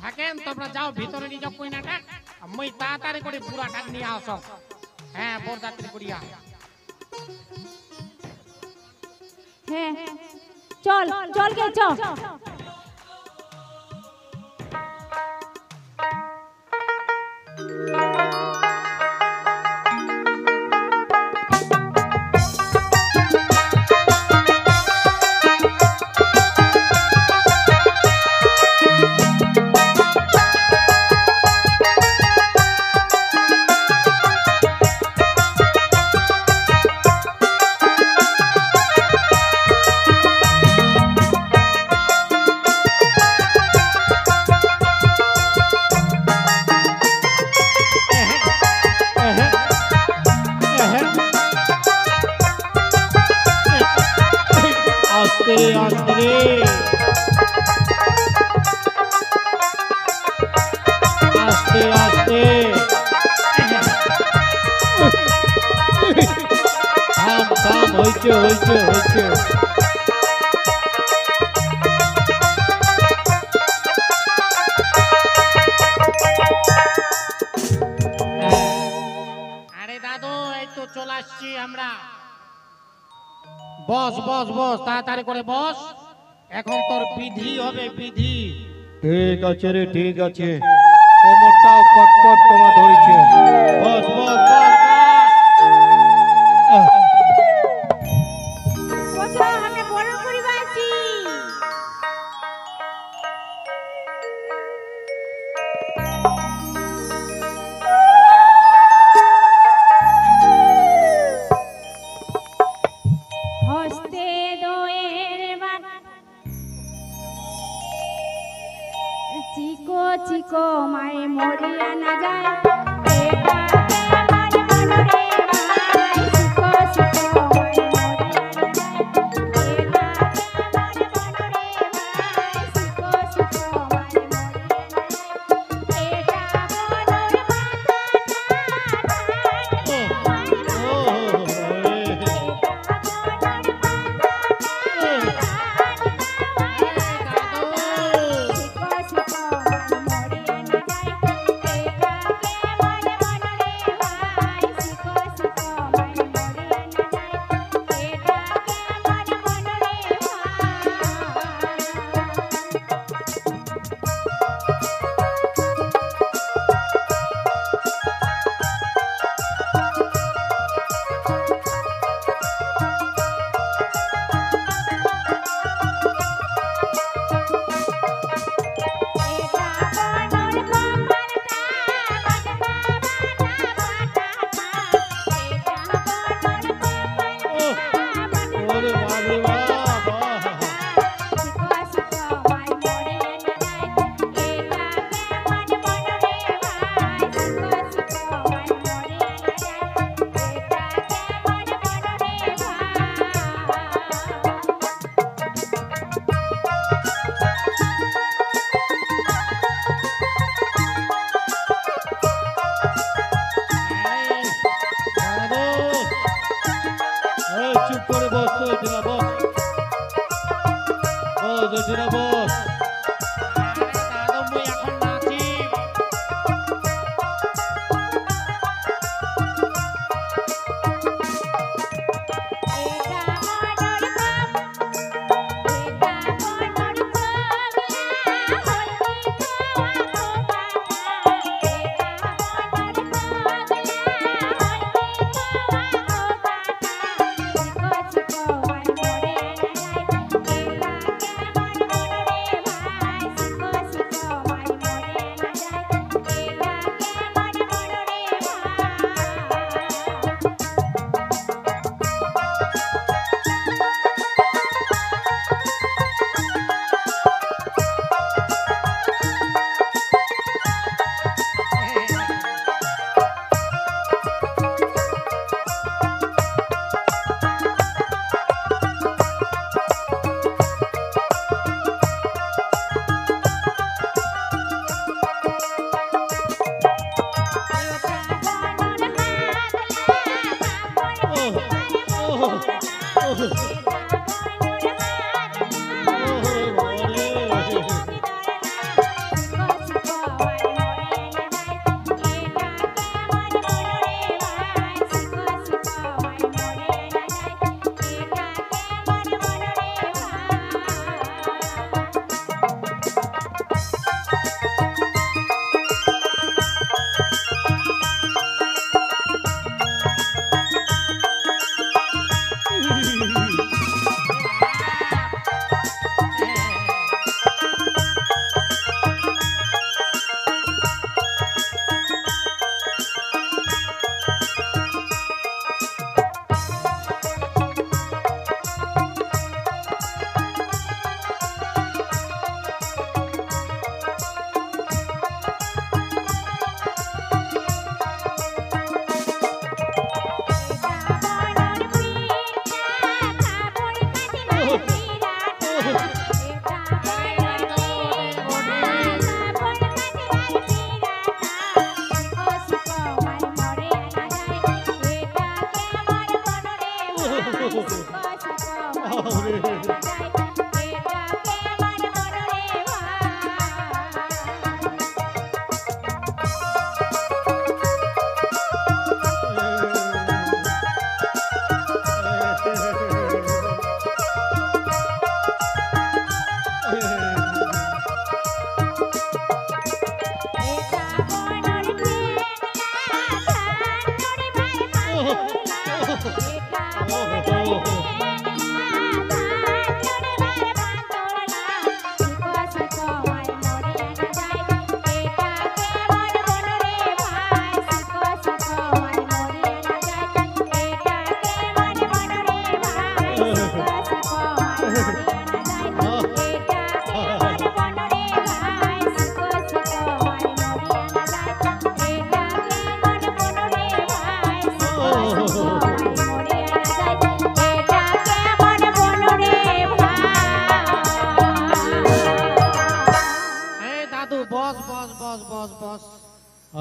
থাকেন, তোমরা যাও ভিতরে নিয়ে যাও কইনাটা, আমি তাড়াতাড়ি করে বুড়াটা নিয়ে আসো। হ্যাঁ বর যাত্রী করিয়া। হ্যাঁ চল চল গে চল। আস্তে আস্তে আস্তে আস্তে থাম থাম, হইছে হইছে হইছে। আরে দাদু এই তো চলে আসছি আমরা। বস বস বস তাড়াতাড়ি করে বস, এখন তোর বিধি হবে বিধি। ঠিক আছে রে, ঠিক আছে। কোমরটাও কটকট কমা ধরেছে। বস বস বস। বসো, আমি বড় পরিবার আছি। হস্তে দোয়ের বাট চিকো চিকো মায়ে মরিয়া না যায়। এটাতে আমার বসে না বস। আরে দাদু মুই এখন নাচি।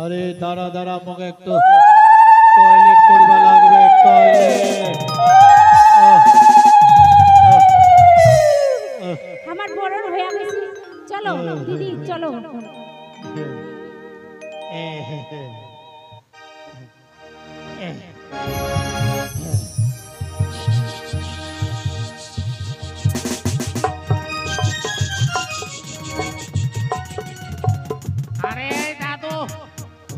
আরে দাঁড়া দাঁড়া মগে একটু টয়লেট করবা লাগবে টয়লেট। আমার বড় হয়ে গেছে চলো দিদি চলো আরে দাদু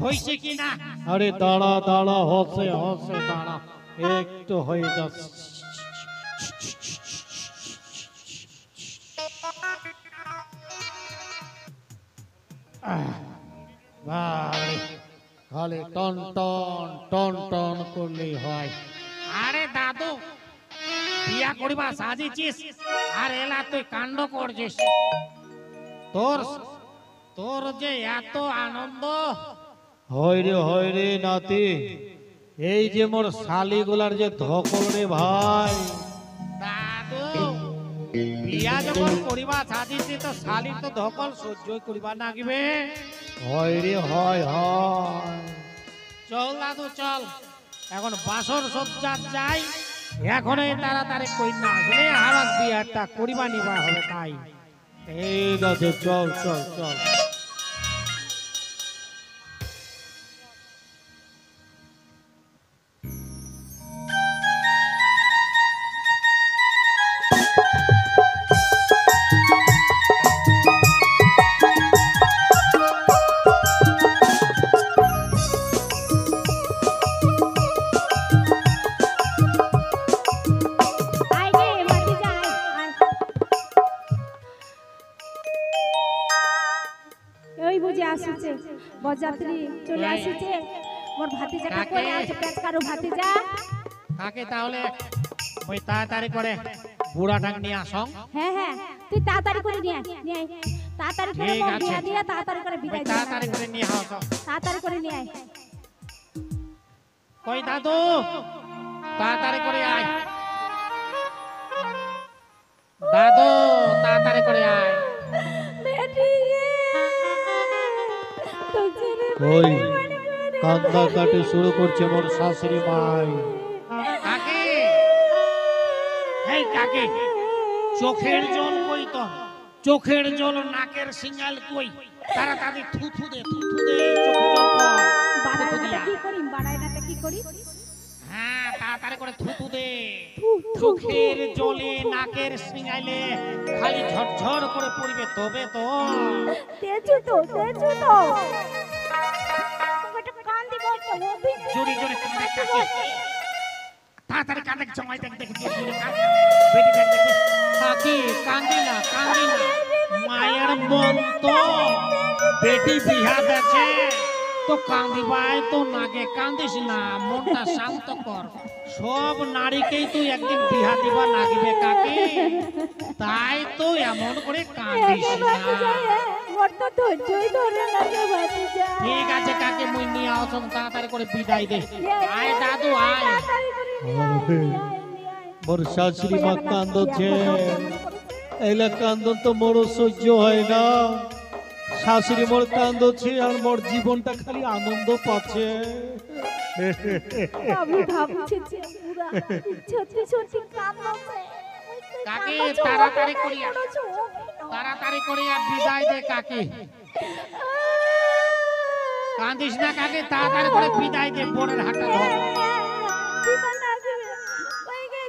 হইছে কি না? আরে দাঁড়া দাঁড়া হসে হসে দাঁড়া একটু হয়ে যাচ্ছে। খালি টন টন টন টন করলেই হয়। আরে দাদু বিয়া করিবা সাজিছিস আর এলা তুই কাণ্ড করছিস। তোর তোর যে এত আনন্দ হয় রে নাতি, এই যে মোর শালিগুলার যে ধকল রে ভাই। দাদু বিয়া যখন করিবা সাজিছি তো শালির তো ধকল সহ্যই করিবা নাগিবে। হয় রে হয়। চল দাদু চল এখন বাসর সজ্জাত যাই। এখন এই তাড়াতাড়ি কই না আসলে আমার বিয়াটা করিবা নিবা হবে তাই। ঠিক আছে, চল চল চল। আয় রে ভাতিজা আয়, আয়। ওই বুঝে আসছে বরযাত্রী চলে আসছে। মোর ভাতিজাটা কাকে? কই আছে? পেট কারো ভাতিজা। কাকে তাহলে ওই তাড়াতাড়ি করে বুড়া ডাক নিয়ে আসং। হ্যাঁ হ্যাঁ, তুই তাড়াতাড়ি করে নিয়ে আয়, নিয়ে আয়। তাড়াতাড়ি করে ঠিক মোর আছে। বিয়া দিয়ে তাড়াতাড়ি করে ওই বিদায় দিয়ে তাড়াতাড়ি করে নিয়ে আসো। তাড়াতাড়ি করে নিয়ে আয়। কই দাদু, তাড়াতাড়ি করে আয়। দাদু, তাড়াতাড়ি করে আয়। বেটি তো ছেড়ে ওই কান্দা কাটি শুরু করছে মোর শাশুড়ি মাই। কাকে? এই কাকে? চোখের জল কই তোর? চোখের জল নাকের সিঙ্গাল কই? তাড়াতাড়ি থুথু দে, থুথু দে, চোখের জল কর। থুথু বাড়াইনাটা দিয়া। কি করি? বাড়াইনাটা কি করি? হ্যাঁ, তাড়াতাড়ি করে থুথু দে। থু, থু, চোখের জলে নাকের সিঙ্গাইলে খালি ঝরঝর করে পড়বে, তবে তো তেজু তো, তেজু তো। ওটা কান দিব একটা ওবি। জোরে জোরে কাঁদে কাকে? তাড়াতাড়ি কাঁদে, জমাই দেখ দেখ জোরে জোরে কাঁদে। বেটি দেখ দেখ। কাকি কাঁদি না, কাঁদি না। মায়ের মন তো বেটি বিহা দেছে তো কাঁদিবাই তো নাগে, কাঁদিস না, মনটা শান্ত কর। সব নারীকেই তুই একদিন বিহা দিবা লাগিবে কাকে, তাই তো এমন করে কাঁদিস না। মোর তো ধৈর্যই ধরে না রে ভাতিজা। ঠিক আছে কাকে, মুই নিয়ে আসুন, তাড়াতাড়ি করে বিদায় দে। আয় দাদু আয়। তাড়াতাড়ি করে নিয়ে আয়, নিয়ে আয়, নিয়ে আয়। মোর শাশুড়ি মা কান্দছে। এইলা কান্দন তো মোর সহ্য হয় না। শাশুড়ি মোর কান্দছে আর মোর জীবনটা খালি আনন্দ পাচ্ছে। আমি ভাবছি যে পুরা সত্যি সত্যি কাঁদছে। কাকে তাড়াতাড়ি করিয়া, তাড়াতাড়ি করিয়া বিদায় দে কাকে। কাঁদিস না কাকে, তাড়াতাড়ি করে বিদায় দে, বোনের হাতটা ধর।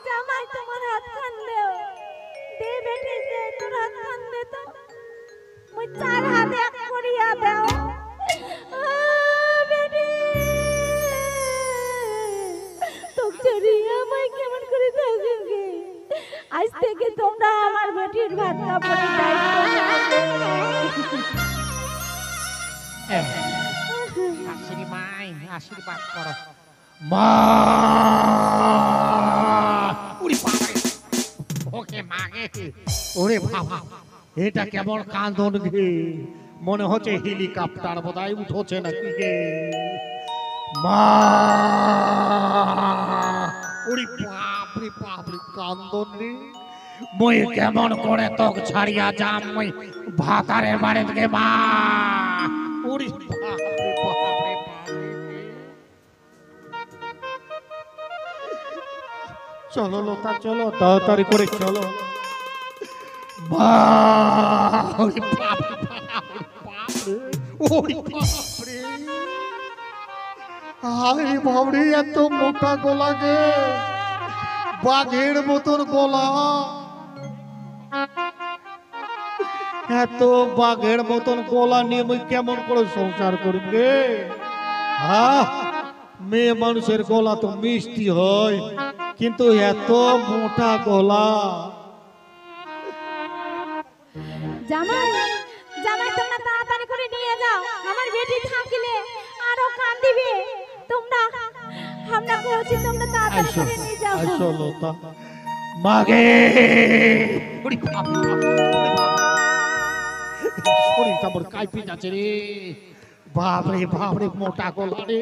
জামাই তোমার হাত খান দেও দে বেটি দে, তোর হাত খান দে তো মুই চার হাত এক করিয়া দাও। বেটি তোক চড়িয়া আমায় কেমন করে থাকবে গে? আজ থেকে তোমরা আমার বেটির ভাত কাপড়ের দায়িত্ব নেবে। শাশুড়ি মাই আশীর্বাদ করো। মা উড়ি বাবা, ওকে মাগে। ওরে বাবা, এটা কেমন কান্দন গে? মনে হচ্ছে হেলিকপ্টার বোধহয় উঠছে নাকি গে। মা ওরে বাপরে বাপরে, কান্দন রে। মই কেমন করে তোক ছাড়িয়া যাম, মই ভাতারের বাড়ি থেকে মা। ওরে বাপরে বাপরে বাপরে। চলো লতা চলো, তাড়াতাড়ি করে চলো। মা ওরে বাপরে বাপরে বাপরে, ওরে বাপরে। আরে বাপরে, এত মোটা গলা গে, বাঘের মতন গলা। এত বাঘের মতন গলা নিয়ে আমি কেমন করে সংসার করিব রে? হ্যাঁ, মেয়ে মানুষের গলা তো মিষ্টি হয়, কিন্তু এত মোটা গলা। জামাই জামাই তোমরা তাড়াতাড়ি করে নিয়ে যাও, আমার বেটি থাকিলে আরো কাঁদিবে। তোমরা আমরা কইছি তোমরা তাড়াতাড়ি আইসো করে নিয়ে যাও। আইসো লতা। মাগে ওরে বাপরে বাপরে, ওরে বাপরে। শরীরটা মোর কাঁপে যাচ্ছে রে। বাপরে বাপরে, মোটা গলা রে।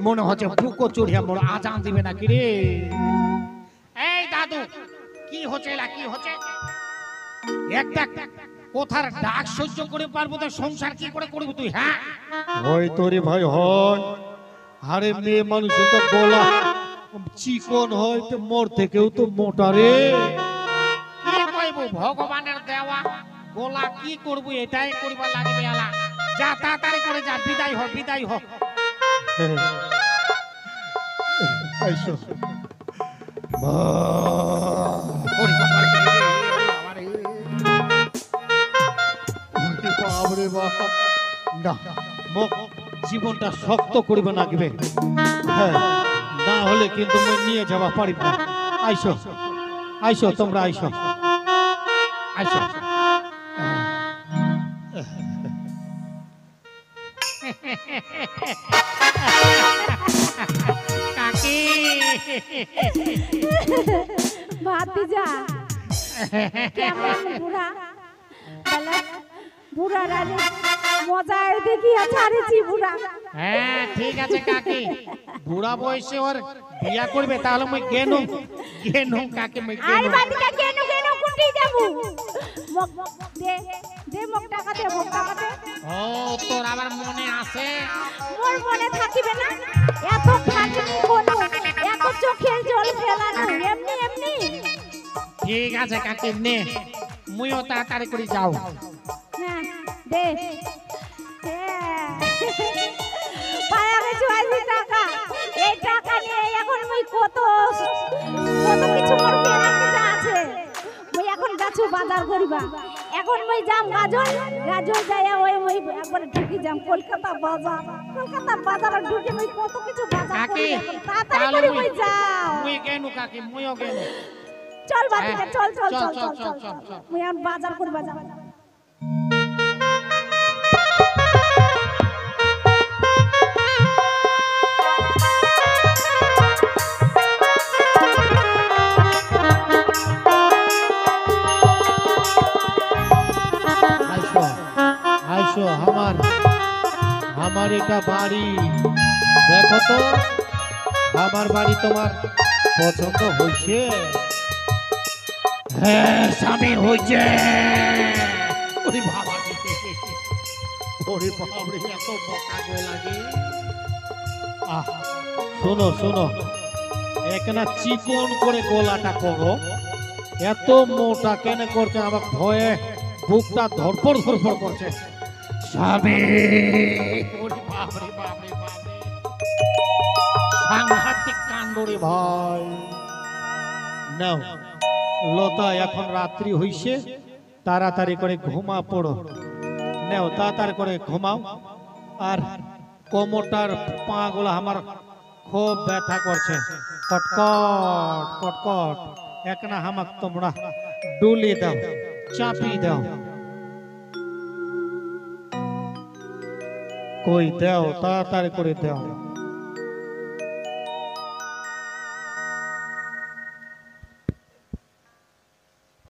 মনে হচ্ছে বুকো চড়িয়া মোর আজান দিবে নাকি রে। এই দাদু, কি হচ্ছে এলা, কি হচ্ছে? একটা কোথার ডাক সহ্য করে পারবো তো সংসার কি করে করবি তুই? হ্যাঁ, হয় তোরে ভাই হয়। আরে মেয়ে মানুষের তো গলা চিকন হয়, তো মোর থেকেও তো মোটা রে। কি কইব? গো ভগবানের দেওয়া গোলা কি করব এটাই করবা লাগবে আলা যা তাড়াতাড়ি করে যা বিদায় হ বিদায় হ আইসো ওরে বাবা রে, বাবা রে। বাবরে বাপ না মোক জীবনটা শক্ত করিবে নাগবে হ্যাঁ না হলে কিন্তু মই নিয়ে যাওয়া পারিব না আইসো আইসো তোমরা আইসো আচ্ছা কাকি ভাতিজা কেমন বুড়া বলে বুড়া রাজে মজায় দেখিয়া ছাড়েছি বুড়া হ্যাঁ ঠিক আছে কাকি বুড়া বয়সে ওর বিয়া করবে তাহলে মই গেনু গেনু কাকি মই আর গেনু বাদিকা কেন কেন কুটি দেবু দে দে মক টাকা দে মক টাকা দে ও তোর আবার মনে আছে মোর মনে থাকিবে না এত খাটনি কোনো এত চোখের জল ফেলানো এমনি এমনি ঠিক আছে কাকি নে মুইও তাড়াতাড়ি করে যাও হ্যাঁ দে হ্যাঁ। পায়া গেছে আইছি টাকা এই টাকা নিয়ে এখন মুই কত কত কিছু মোর কেনাকাটা আছে মুই এখন গাছু বাজার করিবা এখন মুই যাম গাজল গাজল যাইয়া ওই একবার ঢুকি যাম কলকাতা বাজার ঢুকে মুই কত কিছু বাজার কাকি, করি তাড়াতাড়ি তাহলে করে মুই- মুই যাও মুই গেনু কাকি মুইও গেনু চল বাদিকে হ্যাঁ, চল চল চল, চল চল, চল চল, চল চল। মুই এখন বাজার করিবা যাও আইসো আইসো আমার এটা বাড়ি দেখো তো আমার বাড়ি তোমার পছন্দ হয়েছে হ্যাঁ স্বামী হইছে ওরে বাবা রে। ওরে বাপরে এত বোকা গো লাগে আহ শোনো শোনো একনা চিকন করে গলাটা করো এত মোটা কেন করছে আমার ভয়ে বুকটা ধরপড় ধরপড় করছে স্বামী ওরে বাপ রে বাপ রে বাপ রে। সাংঘাতিক কাণ্ড রে ভাই নাও লতা এখন রাত্রি হইছে তাড়াতাড়ি করে ঘুমা পড়ো নাও তাড়াতাড়ি করে ঘুমাও আর কোমরটার পা গুলো আমার খুব ব্যথা করছে কটকট কটকট একনা হামাক তোমরা ডুলি দাও চাপি দাও কই দাও তাড়াতাড়ি করে দাও